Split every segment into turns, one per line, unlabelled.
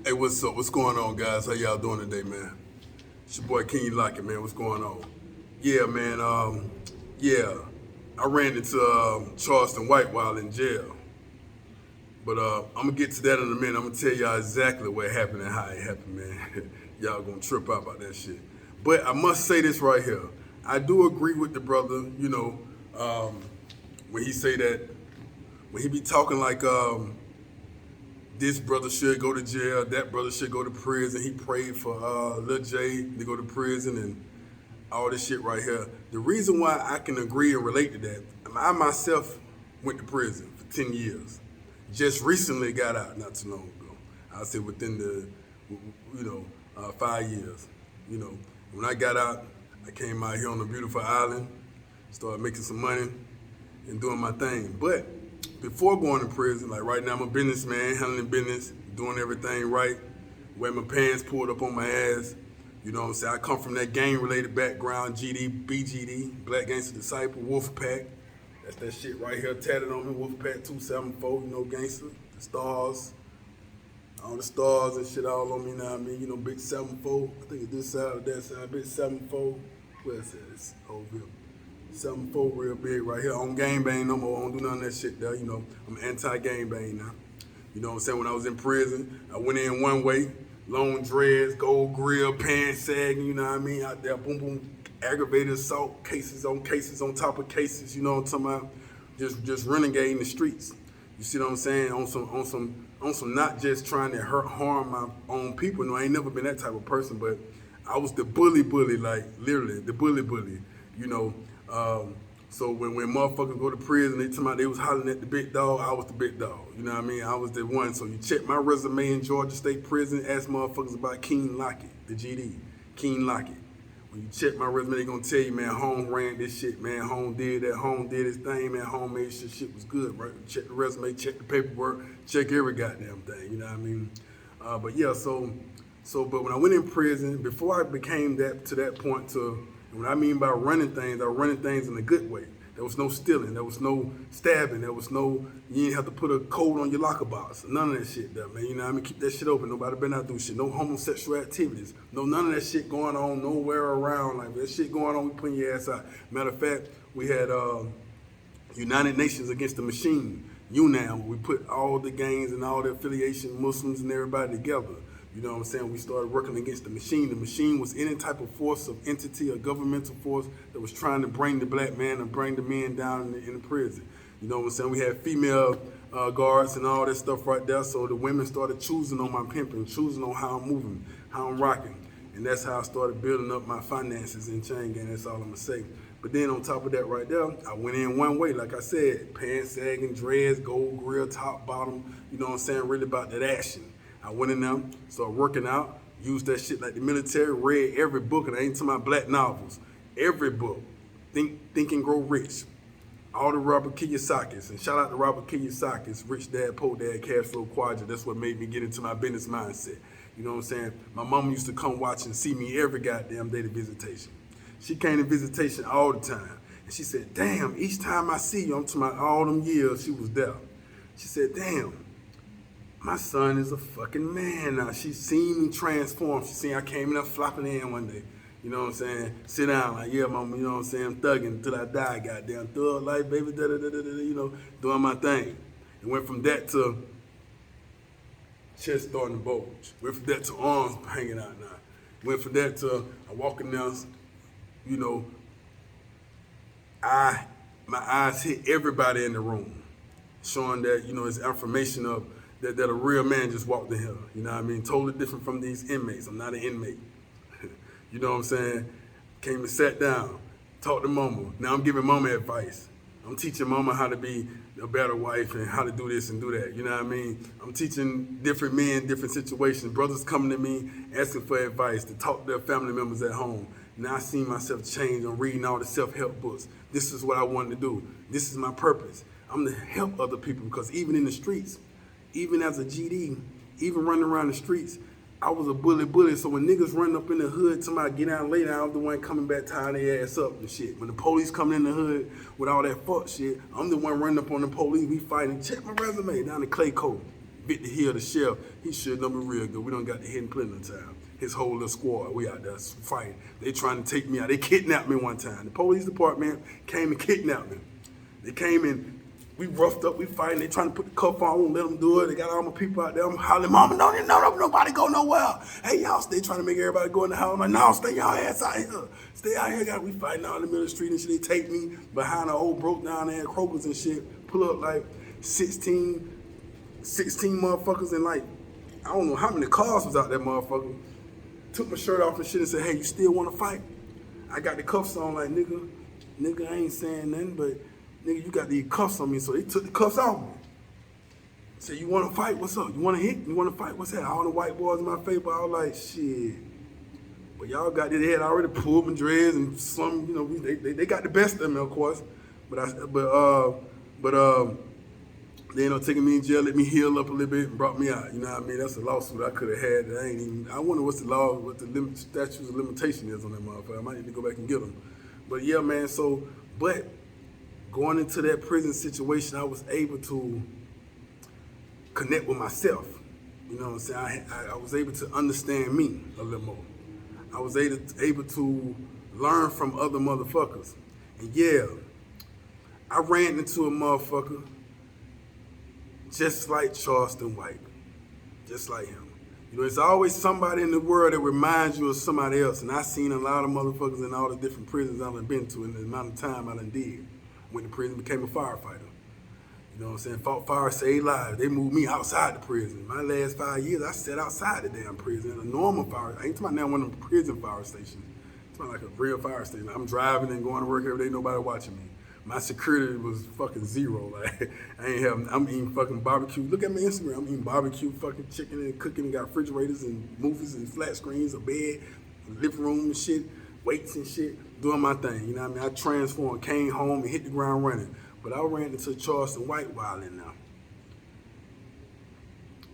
Hey, what's up? What's going on, guys? How y'all doing today, man? It's your boy King Lockett, man. What's going on? Yeah, man. Yeah, I ran into Charleston White while in jail, but I'm gonna get to that in a minute. I'm gonna tell y'all exactly what happened and how it happened, man. Y'all gonna trip out about that shit. But I must say this right here. I do agree with the brother. When he say that, when he be talking like this brother should go to jail, that brother should go to prison. He prayed for Lil J to go to prison and all this shit right here. The reason why I can agree and relate to that, I myself went to prison for 10 years. Just recently got out not too long ago. I say within the, 5 years. When I got out, I came out here on a beautiful island, started making some money and doing my thing. But before going to prison, like right now I'm a businessman, handling business, doing everything right, wearing my pants pulled up on my ass. You know what I'm saying? I come from that gang-related background, GD, BGD, Black Gangster Disciple, Wolfpack. That's that shit right here tatted on me, Wolfpack 274, gangster, the stars, all the stars and shit all on me now, I mean, big 74, I think it's this side or that side, big 74, where's that? It's over here. 74 real big right here. I don't gangbang no more. I don't do none of that shit there. I'm anti-gangbang now. You know what I'm saying? When I was in prison, I went in one way, long dreads, gold grill, pants sagging, you know what I mean? Out there, boom, boom, aggravated assault, cases on top of cases, you know what I'm talking about? Just renegading the streets. You see what I'm saying? On some not just trying to harm my own people. No, I ain't never been that type of person, but I was the bully, like literally the bully, So when motherfuckers go to prison, they was hollering at the big dog, I was the big dog. You know what I mean? I was the one. So you check my resume in Georgia State Prison, ask motherfuckers about King Lockett, the GD, King Lockett. When you check my resume, they gonna tell you, man, home ran this shit, man, home did that, home did his thing, man, home made sure shit was good, right? Check the resume, check the paperwork, check every goddamn thing, you know what I mean? But yeah, but when I went in prison, before I became to that point and what I mean by running things, I was running things in a good way. There was no stealing, there was no stabbing, you didn't have to put a code on your locker box. None of that shit there, man. You know what I mean? Keep that shit open. Nobody better not do shit. No homosexual activities. None of that shit going on nowhere around. Like that shit going on, we putting your ass out. Matter of fact, we had United Nations Against the Machine, UNAM. We put all the gangs and all the affiliation, Muslims and everybody together. You know what I'm saying? We started working against the machine. The machine was any type of force, of entity, or governmental force that was trying to bring the black man and bring the men down in the prison. You know what I'm saying? We had female guards and all that stuff right there. So the women started choosing on my pimping, choosing on how I'm moving, how I'm rocking. And that's how I started building up my finances in chain gang. That's all I'm going to say. But then on top of that right there, I went in one way, like I said, pants sagging, dreads, gold grill, top, bottom, you know what I'm saying? Really about that action. I went in there, started working out, used that shit like the military, read every book, and I ain't talking about black novels. Every book. Think and Grow Rich. All the Robert Kiyosaki's. And shout out to Robert Kiyosaki's, Rich Dad, Poor Dad, Cash Flow Quadrant. That's what made me get into my business mindset. You know what I'm saying? My mama used to come watch and see me every goddamn day to visitation. She came to visitation all the time. And she said, damn, each time I see you, I'm talking about all them years she was there. She said, damn, my son is a fucking man now. She seen me transform. She seen I came in there flopping in one day. You know what I'm saying? Sit down, like, yeah, mama, you know what I'm saying? I'm thugging until I die, goddamn. Thug life, baby, doing my thing. And went from that to chest starting to bulge. Went from that to arms hanging out now. Went from that to I walking down, my eyes hit everybody in the room, showing that, it's affirmation of that a real man just walked in here. You know what I mean? Totally different from these inmates. I'm not an inmate. You know what I'm saying? Came and sat down, talked to mama. Now I'm giving mama advice. I'm teaching mama how to be a better wife and how to do this and do that. You know what I mean? I'm teaching different men, different situations. Brothers coming to me, asking for advice, to talk to their family members at home. Now I see myself change. I'm reading all the self-help books. This is what I wanted to do. This is my purpose. I'm to help other people, because even in the streets, even as a GD, even running around the streets, I was a bully. So when niggas run up in the hood, somebody get out later, I was the one coming back tying their ass up and shit. When the police coming in the hood with all that fuck shit, I'm the one running up on the police. We fighting. Check my resume down to Clay Cole. Victor Hill, the sheriff, he should know me real good. We done got the hidden plenty of time. His whole little squad, we out there fighting. They trying to take me out. They kidnapped me one time. The police department came and kidnapped me. They came and we roughed up, we fighting. They trying to put the cuff on, won't let them do it. They got all my people out there. I'm hollering, Mama, don't nobody go nowhere. Hey, y'all stay trying to make everybody go in the house. I'm like, no, stay y'all ass out here. Stay out here. We fighting out in the middle of the street and shit. They take me behind an old broke down there Kroger's and shit. Pull up like 16 motherfuckers and like, I don't know how many cars was out there, motherfucker. Took my shirt off and shit and said, hey, you still want to fight? I got the cuffs on like, nigga, I ain't saying nothing, but nigga, you got these cuffs on me. So they took the cuffs off me. Said, you want to fight? What's up? You want to hit? You want to fight? What's that? All the white boys in my face, but I was like, shit. But y'all got this head already pulled my dreads and some, you know, they got the best of me, of course. They ended up taking me in jail, let me heal up a little bit, and brought me out. You know what I mean? That's a lawsuit I could have had. I wonder what the statute of limitation is on that motherfucker. I might need to go back and get them. But yeah, man, but going into that prison situation, I was able to connect with myself. You know what I'm saying? I was able to understand me a little more. I was able to learn from other motherfuckers. And yeah, I ran into a motherfucker just like Charleston White, just like him. You know, there's always somebody in the world that reminds you of somebody else. And I seen a lot of motherfuckers in all the different prisons I done been to in the amount of time I done did. Went to prison, became a firefighter. You know what I'm saying? Fought fire, saved lives. They moved me outside the prison. My last 5 years, I sat outside the damn prison in a normal fire. I ain't talking about now one of them prison fire stations. It's about like a real fire station. I'm driving and going to work every day, nobody watching me. My security was fucking zero. Like, I'm eating fucking barbecue. Look at my Instagram. I'm eating barbecue, fucking chicken and cooking and got refrigerators and movies and flat screens, a bed, a living room and shit, weights and shit, doing my thing. You know what I mean? I transformed, came home and hit the ground running. But I ran into Charleston White wilding now.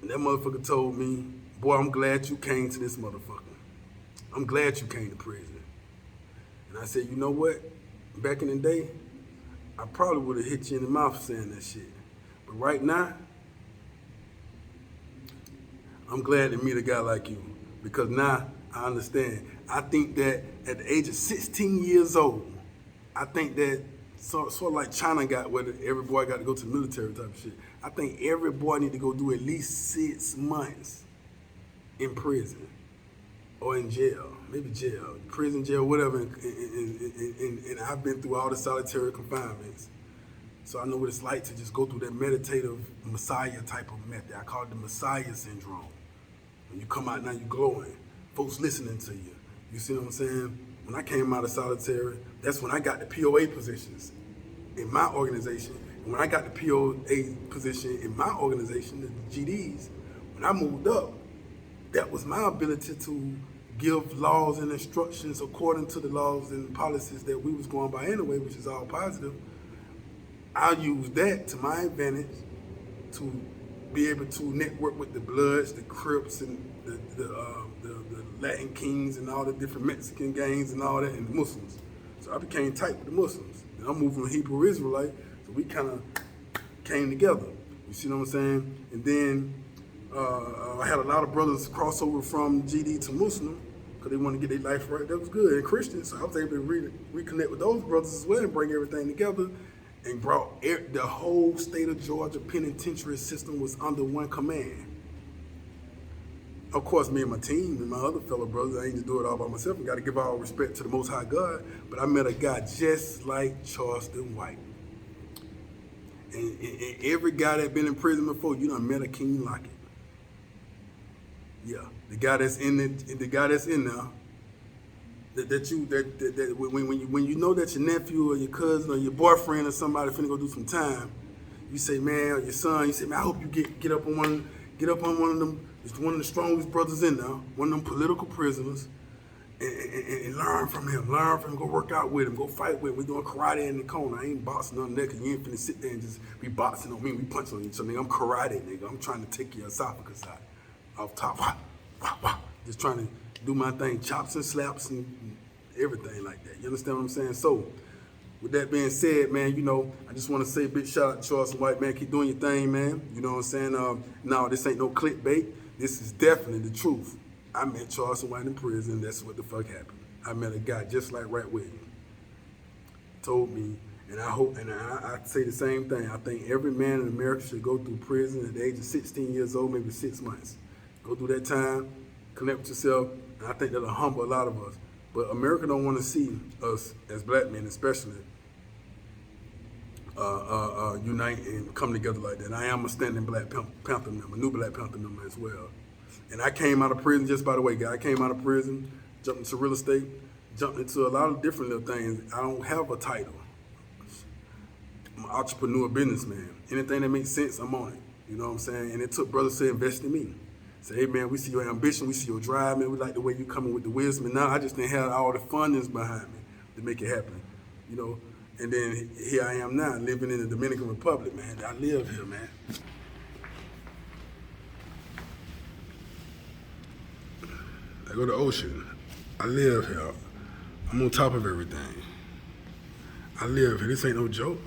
And that motherfucker told me, boy, I'm glad you came to this motherfucker. I'm glad you came to prison. And I said, you know what? Back in the day, I probably would have hit you in the mouth saying that shit. But right now, I'm glad to meet a guy like you. Because now I understand. I think that at the age of 16 years old, I think that sort of like China got where every boy got to go to the military type of shit. I think every boy need to go do at least 6 months in prison or in jail, maybe jail, prison, jail, whatever. And I've been through all the solitary confinements. So I know what it's like to just go through that meditative Messiah type of method. I call it the Messiah syndrome. When you come out now, you glowing. Folks listening to you. You see what I'm saying? When I came out of solitary, that's when I got the POA positions in my organization. And when I got the POA position in my organization, the GDs, when I moved up, that was my ability to give laws and instructions according to the laws and policies that we was going by anyway, which is all positive. I used that to my advantage to be able to network with the Bloods, the Crips, and the Latin Kings, and all the different Mexican gangs and all that, and the Muslims. So I became tight with the Muslims. And I'm moving from Hebrew Israelite, so we kind of came together. You see what I'm saying? And then I had a lot of brothers cross over from GD to Muslim because they wanted to get their life right. That was good. And Christian, so I was able to reconnect with those brothers as well and bring everything together, and brought the whole state of Georgia penitentiary system was under one command. Of course, me and my team and my other fellow brothers, I ain't just do it all by myself. I got to give all respect to the Most High God. But I met a guy just like Charleston White. And every guy that been in prison before, you done met a king like it. Yeah, the guy that's in it, the guy that's in there. When you know that your nephew or your cousin or your boyfriend or somebody finna go do some time, you say, man, or your son, you say, man, I hope you get up on one of them. It's one of the strongest brothers in there, one of them political prisoners, and learn from him. Go work out with him. Go fight with him. We doing karate in the corner. I ain't boxing on that because you ain't finna sit there and just be boxing on me. We punch on each other. Nigga, I'm karate, nigga. I'm trying to take your esophagus out. Off top. Wah, wah, wah. Just trying to do my thing. Chops and slaps and everything like that. You understand what I'm saying? So with that being said, man, you know, I just want to say a big shout out to Charleston White, man. Keep doing your thing, man. You know what I'm saying? No, this ain't no clickbait. This is definitely the truth. I met Charleston White in prison. That's what the fuck happened. I met a guy just like Rat Williams. Told me, and I hope, and I say the same thing. I think every man in America should go through prison at the age of 16 years old, maybe 6 months. Go through that time, connect with yourself, and I think that'll humble a lot of us. But America don't want to see us as black men, especially, unite and come together like that. I am a standing Black Panther member, new Black Panther member as well. And I came out of prison, just by the way, guy, I came out of prison, jumped into real estate, jumped into a lot of different little things. I don't have a title. I'm an entrepreneur businessman. Anything that makes sense, I'm on it. You know what I'm saying? And it took brothers to invest in me. Say, hey man, we see your ambition, we see your drive, man. We like the way you coming with the wisdom. And now I just didn't have all the fundings behind me to make it happen. You know, and then here I am now, living in the Dominican Republic, man. I live here, man. I go to the ocean. I live here. I'm on top of everything. I live here. This ain't no joke.